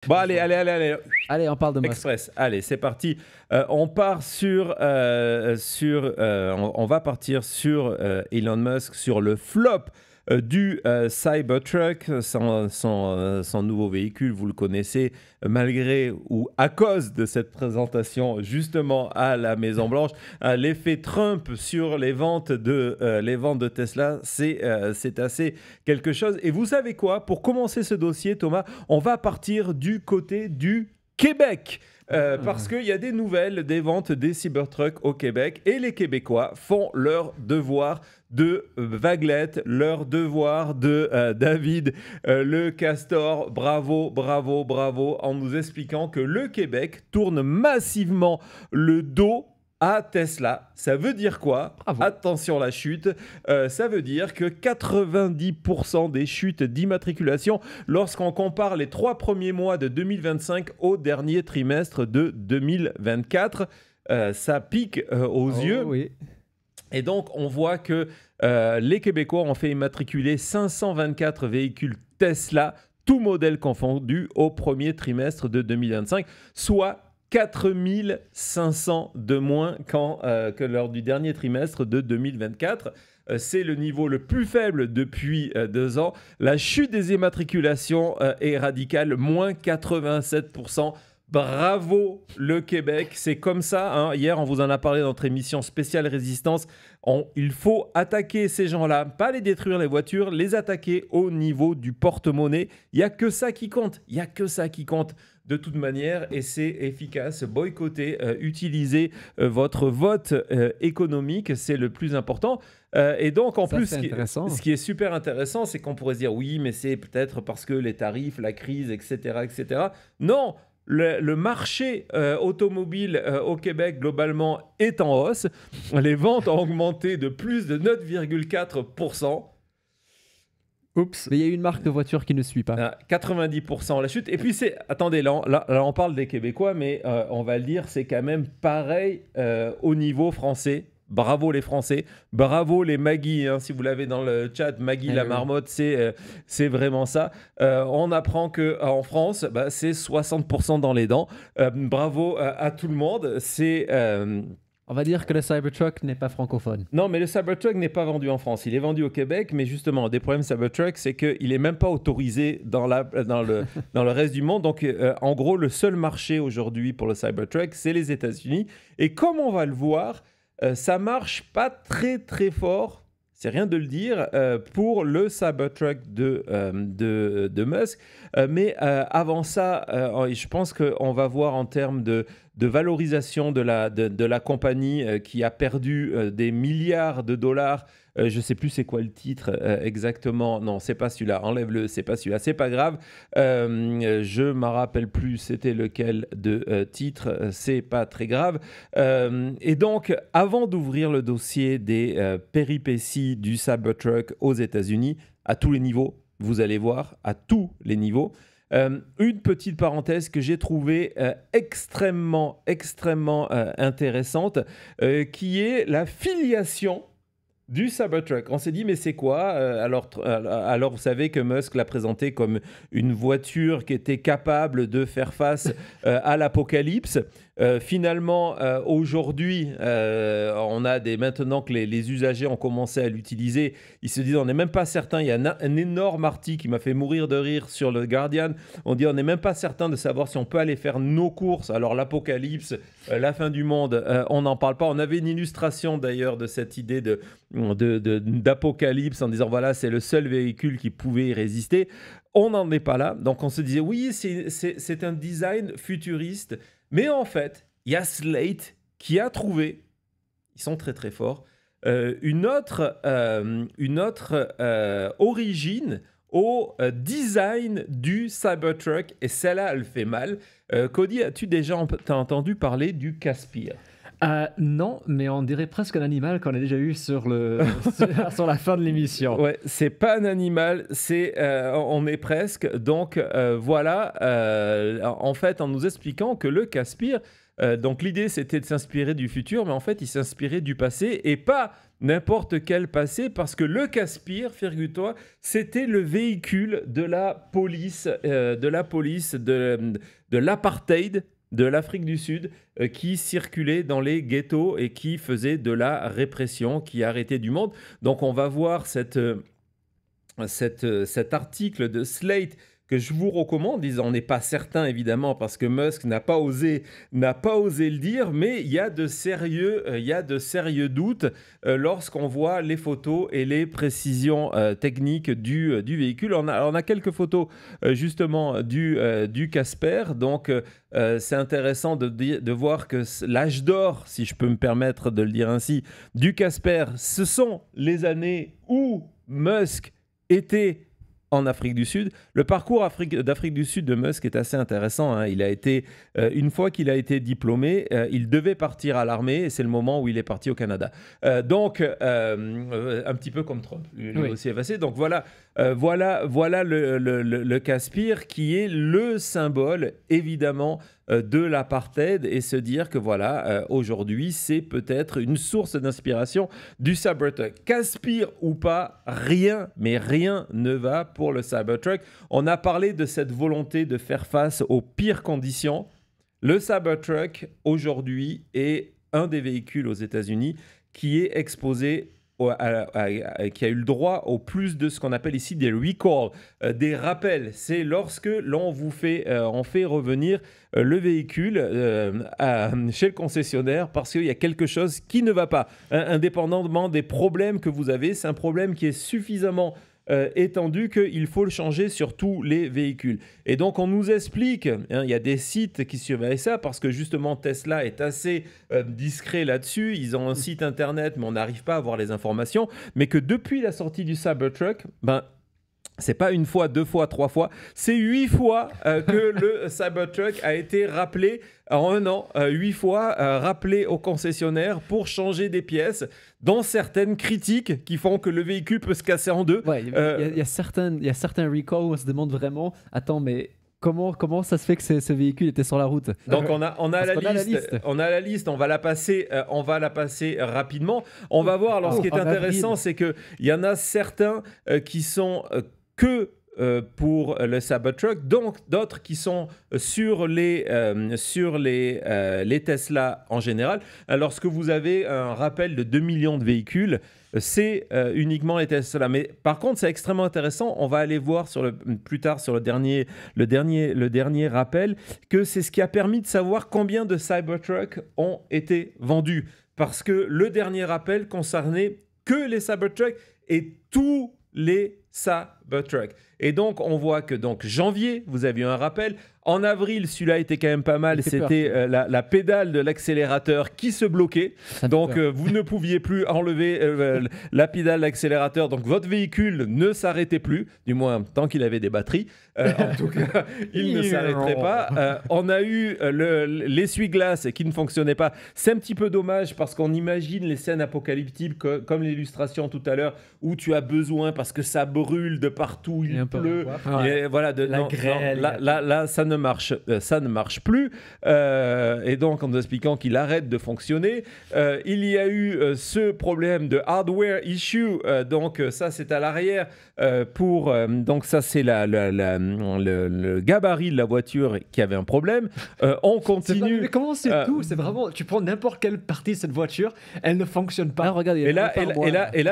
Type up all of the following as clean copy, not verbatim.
Bon, allez. Allez, on parle de Musk. Express. Allez, c'est parti. On part on va partir sur Elon Musk, sur le flop du Cybertruck, son nouveau véhicule, vous le connaissez, malgré ou à cause de cette présentation justement à la Maison-Blanche, l'effet Trump sur les ventes de Tesla, c'est assez quelque chose. Et vous savez quoi? Pour commencer ce dossier, Thomas, on va partir du côté du Québec. Parce qu'il y a des nouvelles des ventes des Cybertrucks au Québec et les Québécois font leur devoir de vaguelette, leur devoir de David le Castor. Bravo, en nous expliquant que le Québec tourne massivement le dos à Tesla. Ça veut dire quoi? Bravo. Attention la chute. Ça veut dire que 90% des chutes d'immatriculation lorsqu'on compare les 3 premiers mois de 2025 au dernier trimestre de 2024. Ça pique aux yeux. Oui. Et donc, on voit que les Québécois ont fait immatriculer 524 véhicules Tesla, tout modèle confondu, au premier trimestre de 2025, soit 4500 de moins que lors du dernier trimestre de 2024. C'est le niveau le plus faible depuis 2 ans. La chute des immatriculations est radicale, moins 87%. Bravo le Québec, c'est comme ça. Hein. Hier, on vous en a parlé dans notre émission spéciale Résistance. Il faut attaquer ces gens-là, pas les détruire les voitures, les attaquer au niveau du porte-monnaie. Il n'y a que ça qui compte. Il n'y a que ça qui compte de toute manière et c'est efficace. Boycotter, utiliser votre vote économique, c'est le plus important. Et donc, en Ça, plus, ce qui est super intéressant, c'est qu'on pourrait se dire oui, mais c'est peut-être parce que les tarifs, la crise, etc. etc. Non! Le marché automobile au Québec, globalement, est en hausse. Les ventes ont augmenté de plus de 9,4%. Oups. Mais il y a une marque de voiture qui ne suit pas. 90% la chute. Et puis, attendez, là, on parle des Québécois, mais on va le dire, c'est quand même pareil au niveau français. Bravo les Français, bravo les Maggie, hein, si vous l'avez dans le chat, Maggie la marmotte, c'est vraiment ça. On apprend qu'en France, c'est 60% dans les dents. Bravo à tout le monde. On va dire que le Cybertruck n'est pas francophone. Non, mais le Cybertruck n'est pas vendu en France. Il est vendu au Québec, mais justement, des problèmes Cybertruck, c'est qu'il n'est même pas autorisé dans le reste du monde. Donc, en gros, le seul marché aujourd'hui pour le Cybertruck, c'est les États-Unis. Et comme on va le voir, ça marche pas très très fort, c'est rien de le dire, pour le Cybertruck de Musk. Mais avant ça, je pense qu'on va voir en termes de valorisation de la compagnie qui a perdu des milliards de dollars. Je ne sais plus c'est quoi le titre exactement. Non, c'est pas celui-là. Enlève-le, c'est pas celui-là. C'est pas grave. Je m'en rappelle plus c'était lequel de titre. C'est pas très grave. Et donc, avant d'ouvrir le dossier des péripéties du Cybertruck aux États-Unis, à tous les niveaux, vous allez voir, à tous les niveaux, une petite parenthèse que j'ai trouvée extrêmement intéressante, qui est la filiation du Cybertruck. On s'est dit, mais c'est quoi alors, vous savez que Musk l'a présenté comme une voiture qui était capable de faire face à l'apocalypse. Finalement, aujourd'hui, on a maintenant que les usagers ont commencé à l'utiliser, ils se disent, on n'est même pas certain. Il y a un énorme article qui m'a fait mourir de rire sur le Guardian. On dit, on n'est même pas certain de savoir si on peut aller faire nos courses. Alors, l'apocalypse, la fin du monde, on n'en parle pas. On avait une illustration d'ailleurs de cette idée d'apocalypse en disant, voilà, c'est le seul véhicule qui pouvait y résister. On n'en est pas là. Donc, on se disait, oui, c'est un design futuriste. Mais en fait, il y a Slate qui a trouvé, ils sont très très forts, une autre origine au design du Cybertruck. Et celle-là, elle fait mal. Cody, as-tu déjà entendu parler du Caspir? Non, mais on dirait presque un animal qu'on a déjà eu sur sur la fin de l'émission. Ouais, c'est pas un animal, on est presque. Donc voilà, en fait, en nous expliquant que le Caspir, donc l'idée c'était de s'inspirer du futur, mais en fait il s'inspirait du passé et pas n'importe quel passé, parce que le Caspir, figure-toi, c'était le véhicule de la police, de l'apartheid de l'Afrique du Sud, qui circulait dans les ghettos et qui faisait de la répression, qui arrêtait du monde. Donc on va voir cet article de Slate que je vous recommande. On n'est pas certain, évidemment, parce que Musk n'a pas osé le dire, mais il y a de sérieux doutes lorsqu'on voit les photos et les précisions techniques du véhicule. On a quelques photos, justement, du Casper. Donc, c'est intéressant de voir que l'âge d'or, si je peux me permettre de le dire ainsi, du Casper, ce sont les années où Musk était en Afrique du Sud. Le parcours d'Afrique du Sud de Musk est assez intéressant. Hein. Il a été, une fois qu'il a été diplômé, il devait partir à l'armée et c'est le moment où il est parti au Canada. Donc, un petit peu comme Trump, lui aussi est passé. Donc voilà le Caspir qui est le symbole, évidemment, de l'apartheid, et se dire que voilà, aujourd'hui, c'est peut-être une source d'inspiration du Cybertruck. Caspir ou pas, rien ne va pour le Cybertruck. On a parlé de cette volonté de faire face aux pires conditions. Le Cybertruck, aujourd'hui, est un des véhicules aux États-Unis qui est exposé qui a eu le droit au plus de ce qu'on appelle ici des recalls, des rappels. C'est lorsque on fait revenir le véhicule chez le concessionnaire parce qu'il y a quelque chose qui ne va pas. Indépendamment des problèmes que vous avez, c'est un problème qui est suffisamment étendu qu'il faut le changer sur tous les véhicules. Et donc, on nous explique, il y a des sites qui surveillent ça parce que justement, Tesla est assez discret là-dessus. Ils ont un site internet, mais on n'arrive pas à avoir les informations. Mais que depuis la sortie du Cybertruck, c'est pas une fois, 2 fois, 3 fois, c'est 8 fois que le Cybertruck a été rappelé en un an, 8 fois rappelé au concessionnaire pour changer des pièces, dont certaines critiques qui font que le véhicule peut se casser en deux. Ouais, il y a certains recalls où on se demande vraiment, attends, mais comment ça se fait que ce véhicule était sur la route? Donc on a la liste, on va la passer rapidement. On va voir. Alors ce qui est intéressant, c'est que il y en a certains qui sont que pour le Cybertruck, donc d'autres qui sont sur les Tesla en général. Lorsque vous avez un rappel de 2 millions de véhicules, c'est uniquement les Tesla. Mais par contre, c'est extrêmement intéressant. On va aller voir plus tard sur le dernier rappel que c'est ce qui a permis de savoir combien de Cybertruck ont été vendus. Parce que le dernier rappel concernait que les Cybertruck et tous les Cybertruck. Et donc, on voit que janvier, vous avez eu un rappel. En avril, celui-là était quand même pas mal. C'était la pédale de l'accélérateur qui se bloquait. Donc, vous ne pouviez plus enlever la pédale d'accélérateur. Donc, votre véhicule ne s'arrêtait plus, du moins tant qu'il avait des batteries. En tout cas, il ne s'arrêterait pas. On a eu l'essuie-glace qui ne fonctionnait pas. C'est un petit peu dommage parce qu'on imagine les scènes apocalyptiques comme l'illustration tout à l'heure où tu as besoin parce que ça brûle de partout, il pleut. Et voilà, la grêle. Là, ça ne marche plus. Et donc, en nous expliquant qu'il arrête de fonctionner, il y a eu ce problème de hardware issue. Donc, ça, c'est à l'arrière. Donc, ça, c'est le gabarit de la voiture qui avait un problème. On continue. Mais comment c'est tout? C'est vraiment, tu prends n'importe quelle partie de cette voiture, elle ne fonctionne pas. Regarde, et là,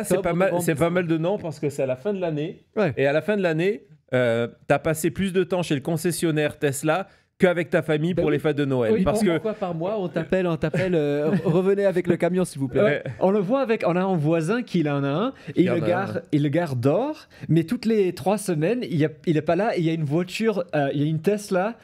c'est pas mal de noms parce que c'est à la fin de l'année. Ouais. Et à la fin de l'année, t'as passé plus de temps chez le concessionnaire Tesla qu'avec ta famille pour les fêtes de Noël. Oui, parce que une fois par mois, on t'appelle, revenez avec le camion s'il vous plaît. Ouais. On le voit on a un voisin qui en a un, et il le gare dehors, mais toutes les 3 semaines, il est pas là, et il y a une voiture, il y a une Tesla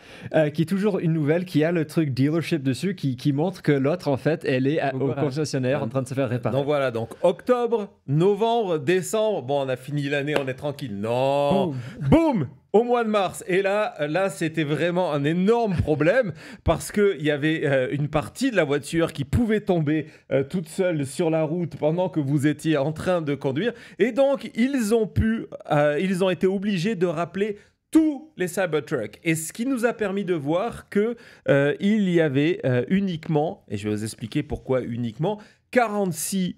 qui est toujours une nouvelle, qui a le truc dealership dessus, qui montre que l'autre, en fait, elle est au concessionnaire en train de se faire réparer. Donc voilà, octobre, novembre, décembre, bon, on a fini l'année, on est tranquille. Non, boum au mois de mars. Et là c'était vraiment un énorme problème parce qu'il y avait une partie de la voiture qui pouvait tomber toute seule sur la route pendant que vous étiez en train de conduire. Et donc, ils ont été obligés de rappeler tous les Cybertruck. Et ce qui nous a permis de voir qu'il y avait uniquement, et je vais vous expliquer pourquoi uniquement, 46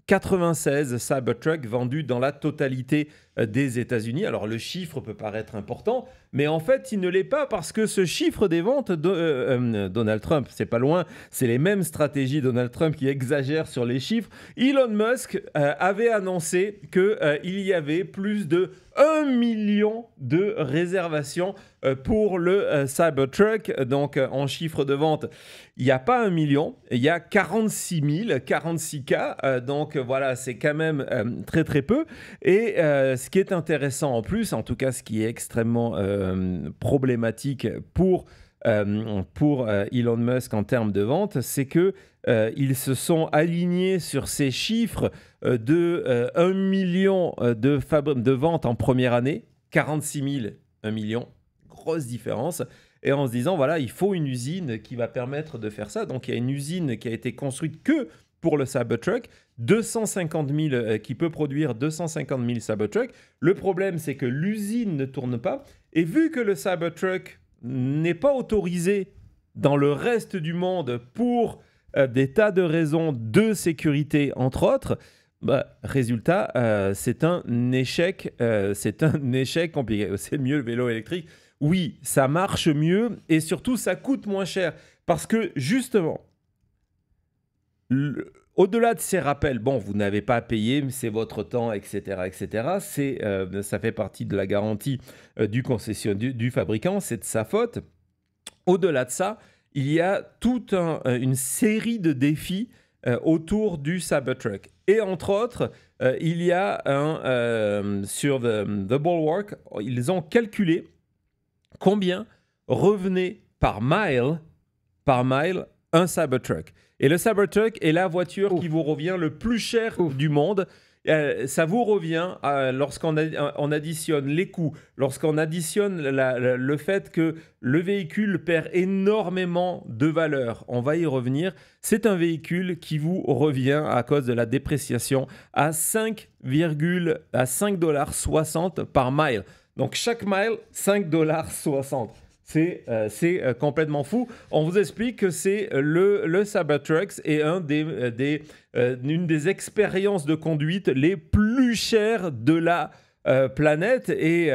096 Cybertruck vendus dans la totalité des États-Unis. Alors le chiffre peut paraître important, mais en fait il ne l'est pas parce que ce chiffre des ventes de Donald Trump, c'est pas loin, c'est les mêmes stratégies Donald Trump qui exagèrent sur les chiffres. Elon Musk avait annoncé qu'il y avait plus de 1 million de réservations pour le Cybertruck. Donc en chiffre de vente, il n'y a pas 1 million, il y a 46 000, 46K. Donc voilà, c'est quand même très très peu. Et ce qui est intéressant en plus, en tout cas ce qui est extrêmement problématique pour Elon Musk en termes de vente, c'est que ils se sont alignés sur ces chiffres de 1 million de ventes en première année, 46 000, 1 million, grosse différence. Et en se disant, voilà, il faut une usine qui va permettre de faire ça. Donc il y a une usine qui a été construite que pour le Cybertruck, 250 000, qui peut produire 250 000 Cybertruck. Le problème, c'est que l'usine ne tourne pas. Et vu que le Cybertruck n'est pas autorisé dans le reste du monde pour des tas de raisons de sécurité, entre autres, résultat, c'est un échec compliqué. C'est mieux le vélo électrique. Oui, ça marche mieux et surtout, ça coûte moins cher. Parce que justement, au-delà de ces rappels, bon, vous n'avez pas à payer, c'est votre temps, etc., etc. Ça fait partie de la garantie du concessionnaire, du fabricant, c'est de sa faute. Au-delà de ça, il y a toute une série de défis autour du Cybertruck. Et entre autres, il y a sur The Bulwark, ils ont calculé combien revenait par mile un Cybertruck. Et le Cybertruck est la voiture qui vous revient le plus cher du monde. Ça vous revient lorsqu'on additionne les coûts, lorsqu'on additionne le fait que le véhicule perd énormément de valeur. On va y revenir. C'est un véhicule qui vous revient à cause de la dépréciation à 5,60$ par mile. Donc chaque mile, 5,60$. C'est complètement fou. On vous explique que c'est le Cybertruck est une des expériences de conduite les plus chères de la planète. Et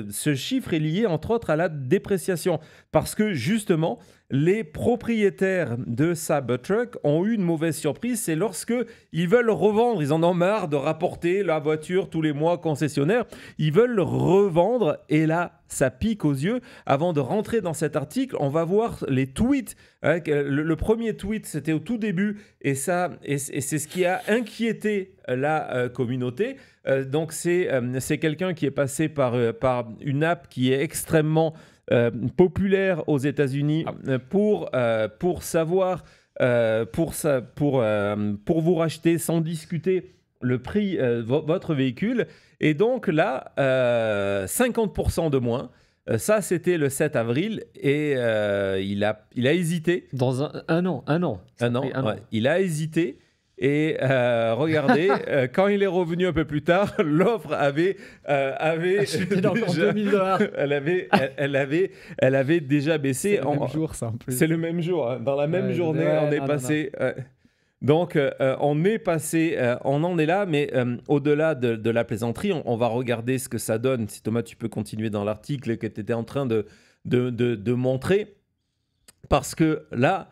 ce chiffre est lié entre autres à la dépréciation. Parce que justement, les propriétaires de Cybertruck ont eu une mauvaise surprise. C'est lorsque ils veulent revendre. Ils en ont marre de rapporter la voiture tous les mois concessionnaire. Ils veulent revendre et là, ça pique aux yeux. Avant de rentrer dans cet article, on va voir les tweets. Le premier tweet, c'était au tout début et c'est ce qui a inquiété la communauté. Donc, c'est quelqu'un qui est passé par une app qui est extrêmement populaire aux États-Unis pour savoir, pour vous racheter sans discuter le prix votre véhicule. Et donc là, 50% de moins. Ça, c'était le 7 avril et il a hésité. Dans un an. Ouais. Il a hésité. Et regardez, quand il est revenu un peu plus tard, l'offre avait chuté d'encore $2 000. Elle avait déjà baissé. C'est le même jour, ça, en plus. C'est le même jour. Hein. Dans la même journée, on est passé... Donc, on est passé... on en est là, mais au-delà de la plaisanterie, on va regarder ce que ça donne. Si Thomas, tu peux continuer dans l'article que tu étais en train de montrer. Parce que là...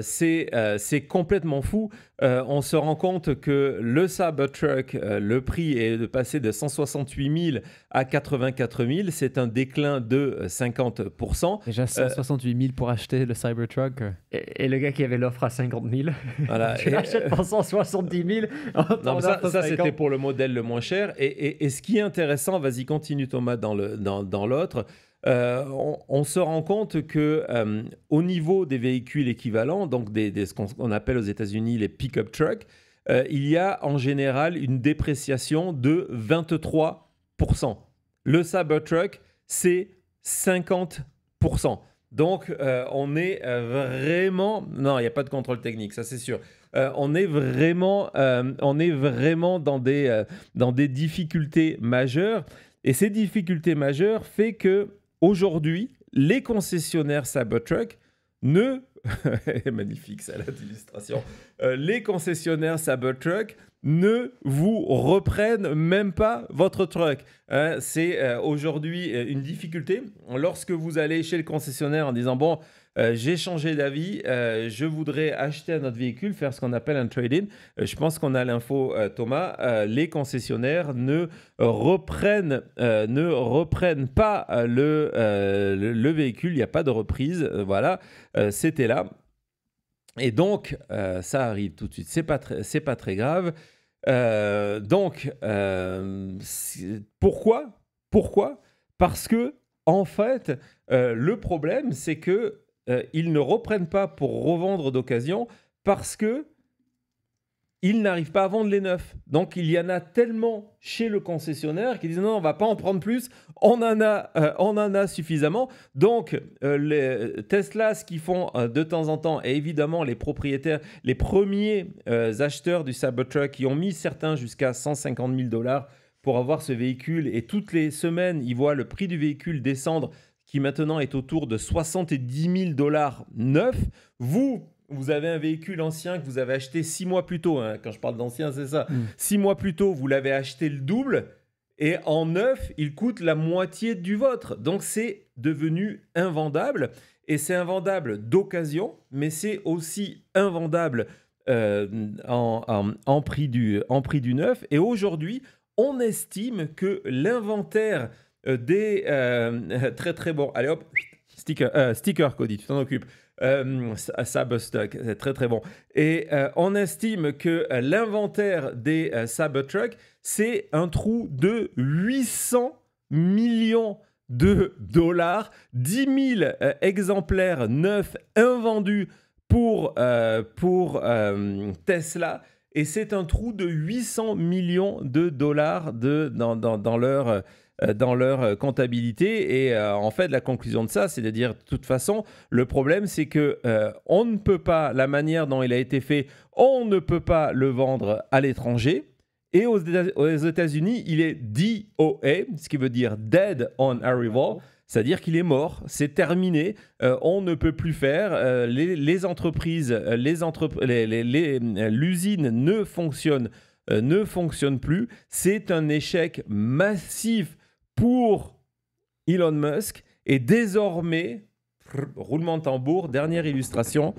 c'est complètement fou. On se rend compte que le Cybertruck, le prix est de passer de 168 000 à 84 000. C'est un déclin de 50%. Déjà 168 000 pour acheter le Cybertruck. Et le gars qui avait l'offre à 50 000, voilà. tu l'achètes pour 170 000. Non, ça c'était pour le modèle le moins cher. Et ce qui est intéressant, vas-y, continue Thomas dans l'autre. On se rend compte que au niveau des véhicules équivalents, donc ce qu'on appelle aux États-Unis les pick-up trucks, il y a en général une dépréciation de 23%. Le Cybertruck, c'est 50%. Donc, on est vraiment... Non, il n'y a pas de contrôle technique, ça c'est sûr. On est vraiment dans des difficultés majeures. Et ces difficultés majeures fait que aujourd'hui, les concessionnaires Cybertruck ne... Magnifique, ça, l'illustration. Les concessionnaires Cybertruck ne vous reprennent même pas votre truck. C'est aujourd'hui une difficulté. Lorsque vous allez chez le concessionnaire en disant « Bon, j'ai changé d'avis, je voudrais acheter un autre véhicule, faire ce qu'on appelle un trade-in ». Je pense qu'on a l'info, Thomas. Les concessionnaires ne reprennent pas le véhicule. Il n'y a pas de reprise. Voilà, c'était là. Et donc, ça arrive tout de suite. C'est pas très grave. Pourquoi? Parce que, en fait, le problème, c'est que ils ne reprennent pas pour revendre d'occasion parce que ils n'arrivent pas à vendre les neufs. Donc, il y en a tellement chez le concessionnaire qui disent non, on ne va pas en prendre plus, on en a suffisamment. Donc, les Tesla, ce qu'ils font de temps en temps, et évidemment les propriétaires, les premiers acheteurs du Cybertruck qui ont mis certains jusqu'à 150 000 $ pour avoir ce véhicule, et toutes les semaines, ils voient le prix du véhicule descendre, qui maintenant est autour de 70 000 $ neuf. Vous avez un véhicule ancien que vous avez acheté 6 mois plus tôt. Hein. Quand je parle d'ancien, c'est ça. 6 mois plus tôt, vous l'avez acheté le double. Et en neuf, il coûte la moitié du vôtre. Donc, c'est devenu invendable. Et c'est invendable d'occasion, mais c'est aussi invendable en prix du neuf. Et aujourd'hui, on estime que l'inventaire des... très, très bon. Allez, hop, sticker, Cody, tu t'en occupes. Cybertruck, c'est très très bon. Et on estime que l'inventaire des Cybertruck, c'est un trou de 800 millions de $, 10 000 exemplaires neufs invendus pour Tesla. Et c'est un trou de 800 millions de $, dans leur comptabilité. Et en fait, la conclusion de ça, c'est de dire, de toute façon, le problème, c'est que on ne peut pas, la manière dont il a été fait, on ne peut pas le vendre à l'étranger. Et aux États-Unis, il est DOA, ce qui veut dire Dead on Arrival, c'est-à-dire qu'il est mort, c'est terminé, on ne peut plus faire, les entreprises, l'usine ne fonctionne plus. C'est un échec massif pour Elon Musk. Et désormais, roulement de tambour, dernière illustration,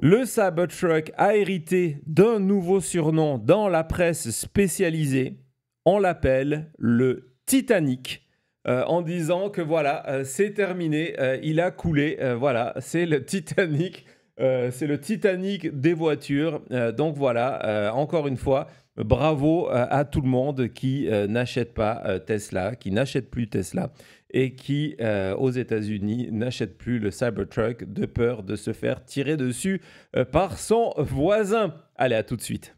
le Cybertruck a hérité d'un nouveau surnom dans la presse spécialisée. On l'appelle le Titanic, en disant que voilà, c'est terminé, il a coulé, voilà, c'est le Titanic. C'est le Titanic des voitures. Donc voilà, encore une fois, bravo à tout le monde qui n'achète pas Tesla, qui n'achète plus Tesla et qui, aux États-Unis, n'achète plus le Cybertruck de peur de se faire tirer dessus par son voisin. Allez, à tout de suite.